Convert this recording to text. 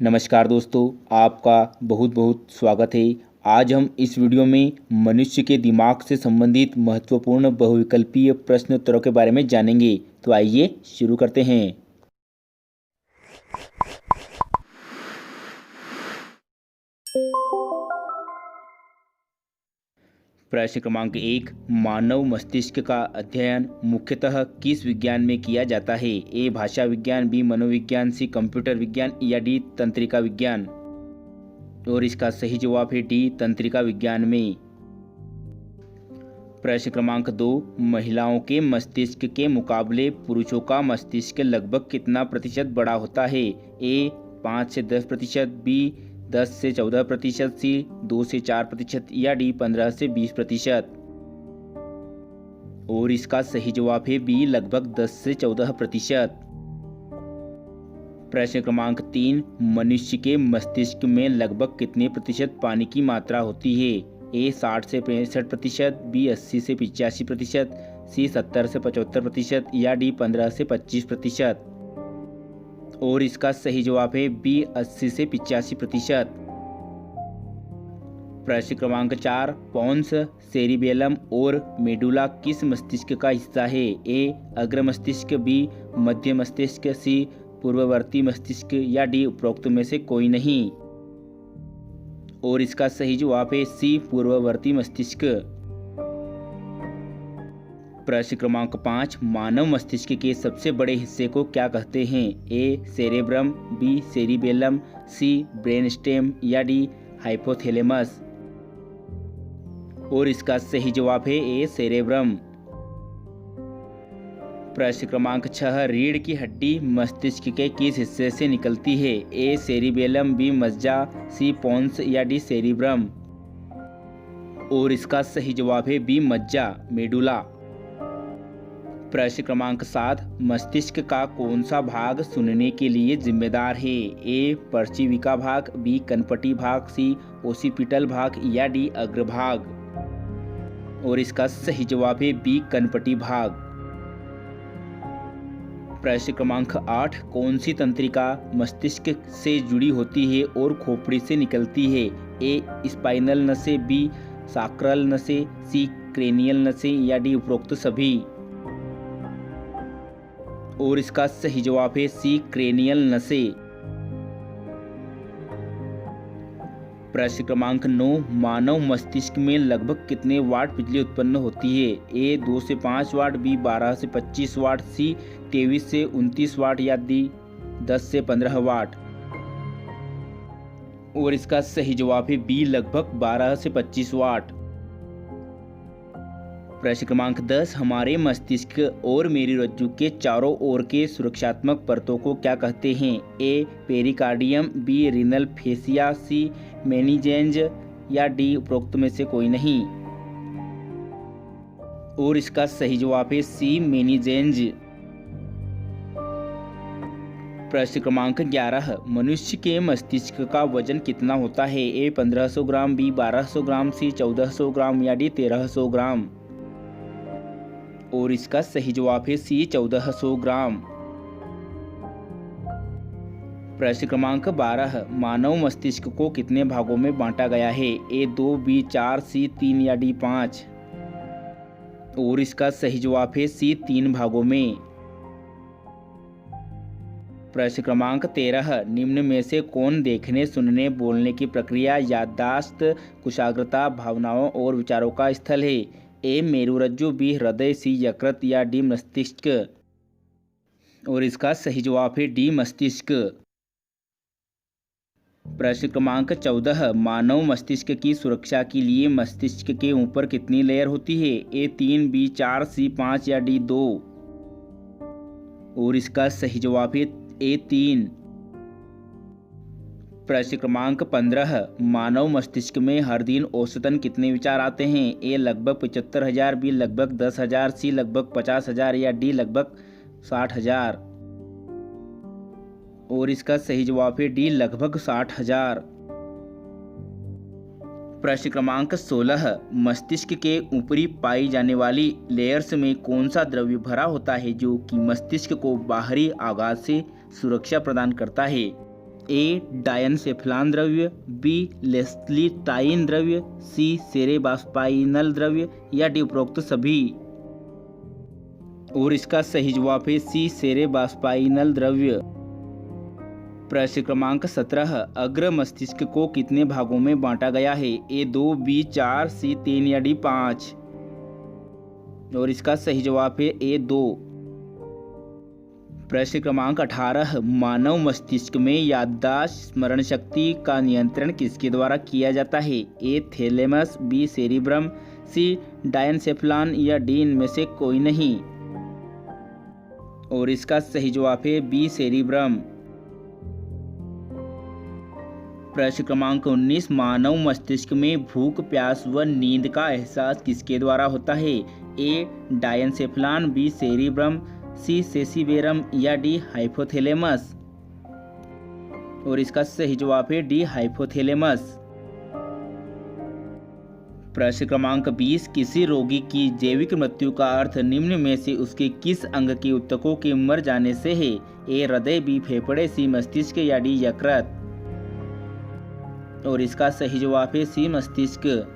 नमस्कार दोस्तों, आपका बहुत बहुत स्वागत है। आज हम इस वीडियो में मनुष्य के दिमाग से संबंधित महत्वपूर्ण बहुविकल्पीय प्रश्न उत्तरों के बारे में जानेंगे। तो आइए शुरू करते हैं। प्रश्न क्रमांक 1, मानव मस्तिष्क का अध्ययन मुख्यतः किस विज्ञान में किया जाता है? ए भाषा विज्ञान, बी मनोविज्ञान, सी कंप्यूटर विज्ञान या डी तंत्रिका विज्ञान। और इसका सही जवाब है डी तंत्रिका विज्ञान में। प्रश्न क्रमांक 2, महिलाओं के मस्तिष्क के मुकाबले पुरुषों का मस्तिष्क लगभग कितना प्रतिशत बड़ा होता है? ए 5 से 10%, बी 10 से 14%, सी 2 से 4% या डी 15 से 20%। और इसका सही जवाब है बी लगभग 10 से 14%। प्रश्न क्रमांक 3, मनुष्य के मस्तिष्क में लगभग कितने प्रतिशत पानी की मात्रा होती है? ए 60 से 65%, बी 80 से 85%, सी 70 से 75% या डी 15 से 25%। और इसका सही जवाब है बी 80 से 85%। प्रश्न क्रमांक 4, पोन्स, सेरिबेलम और मेडुला किस मस्तिष्क का हिस्सा है? ए अग्र मस्तिष्क, बी मध्य मस्तिष्क, सी पूर्ववर्ती मस्तिष्क या डी उपरोक्त में से कोई नहीं। और इसका सही जवाब है सी पूर्ववर्ती मस्तिष्क। प्रश्न क्रमांक 5, मानव मस्तिष्क के सबसे बड़े हिस्से को क्या कहते हैं? ए सेरेब्रम, बी सेरिबेलम, सी ब्रेनस्टेम या डी हाइपोथैलेमस। और इसका सही जवाब है ए सेरेब्रम। प्रश्न क्रमांक 6, रीढ़ की हड्डी मस्तिष्क के किस हिस्से से निकलती है? ए सेरिबेलम, बी मज्जा, सी पोन्स या डी सेरिब्रम। और इसका सही जवाब है बी मज्जा, मेडुला। प्रश्न क्रमांक 7, मस्तिष्क का कौन सा भाग सुनने के लिए जिम्मेदार है? ए परजीविका भाग, बी कनपटी भाग, सी ओसिपिटल भाग या डी अग्रभाग। और इसका सही जवाब है बी कनपटी भाग। प्रश्न क्रमांक 8, कौन सी तंत्रिका मस्तिष्क से जुड़ी होती है और खोपड़ी से निकलती है? ए स्पाइनल नसें, बी साक्रल नसें, सी क्रेनियल नसें या डी उपरोक्त सभी। और इसका सही जवाब है सी क्रेनियल नसें। प्रश्न क्रमांक 9, मानव मस्तिष्क में लगभग कितने वाट बिजली उत्पन्न होती है? ए 2 से 5 वाट, बी 12 से 25 वाट, सी 23 से 29 वाट या डी 10 से 15 वाट। और इसका सही जवाब है बी लगभग 12 से 25 वाट। प्रश्न क्रमांक 10, हमारे मस्तिष्क और मेरुरज्जु के चारों ओर के सुरक्षात्मक परतों को क्या कहते हैं? ए पेरिकार्डियम, बी रीनल फेसिया, सी मेनिजेंज या डी उपरोक्त में से कोई नहीं। और इसका सही जवाब है सी मेनिजेंज। प्रश्न क्रमांक 11, मनुष्य के मस्तिष्क का वजन कितना होता है? ए 1500 ग्राम, बी 1200 ग्राम, सी 1400 ग्राम या डी 1300 ग्राम। और इसका सही जवाब है सी 1400 ग्राम। प्रश्न क्रमांक 12, मानव मस्तिष्क को कितने भागों में बांटा गया है? ए 2, बी 4, सी 3 या डी 5। और इसका सही जवाब है सी 3 भागों में। प्रश्न क्रमांक 13, निम्न में से कौन देखने, सुनने, बोलने की प्रक्रिया, याददाश्त, कुशाग्रता, भावनाओं और विचारों का स्थल है? ए मेरुरज्जु, बी हृदय, सी यकृत या डी मस्तिष्क। और इसका सही जवाब है डी मस्तिष्क। प्रश्न क्रमांक 14, मानव मस्तिष्क की सुरक्षा के लिए मस्तिष्क के ऊपर कितनी लेयर होती है? ए 3, बी 4, सी 5 या डी 2। और इसका सही जवाब है ए 3। प्रश्न क्रमांक 15, मानव मस्तिष्क में हर दिन औसतन कितने विचार आते हैं? ए लगभग 75,000, बी लगभग 10,000, सी लगभग 50,000 या डी लगभग 60,000। और इसका सही जवाब है डी लगभग 60,000। प्रश्न क्रमांक 16, मस्तिष्क के ऊपरी पाई जाने वाली लेयर्स में कौन सा द्रव्य भरा होता है जो कि मस्तिष्क को बाहरी आघात से सुरक्षा प्रदान करता है? ए डायनसेफलान द्रव्य, बी लेस्लीटाइन द्रव्य, सी सेरेब्रास्पाइनल द्रव्य या डी उपरोक्त सभी। और इसका सही जवाब है सी सेरेब्रास्पाइनल द्रव्य। प्रश्न क्रमांक 17, अग्र मस्तिष्क को कितने भागों में बांटा गया है? ए 2, बी 4, सी 3 या डी 5। और इसका सही जवाब है ए 2। प्रश्न क्रमांक 18, मानव मस्तिष्क में याददाश्त स्मरण शक्ति का नियंत्रण किसके द्वारा किया जाता है? ए थैलेमस, बी सेरिब्रम, सी डायनसेफलान या डी इनमें से कोई नहीं। और इसका सही जवाब है बी सेरिब्रम। प्रश्न क्रमांक 19, मानव मस्तिष्क में भूख, प्यास व नींद का एहसास किसके द्वारा होता है? ए डायनसेफलान, बी सेरिब्रम, सी सेसिबेरम या डी हाइपोथैलेमस। और इसका सही जवाब है डी हाइपोथैलेमस। प्रश्न क्रमांक 20, किसी रोगी की जैविक मृत्यु का अर्थ निम्न में से उसके किस अंग के ऊतकों के मर जाने से है? ए हृदय, बी फेफड़े, सी मस्तिष्क या डी यकृत। और इसका सही जवाब है सी मस्तिष्क।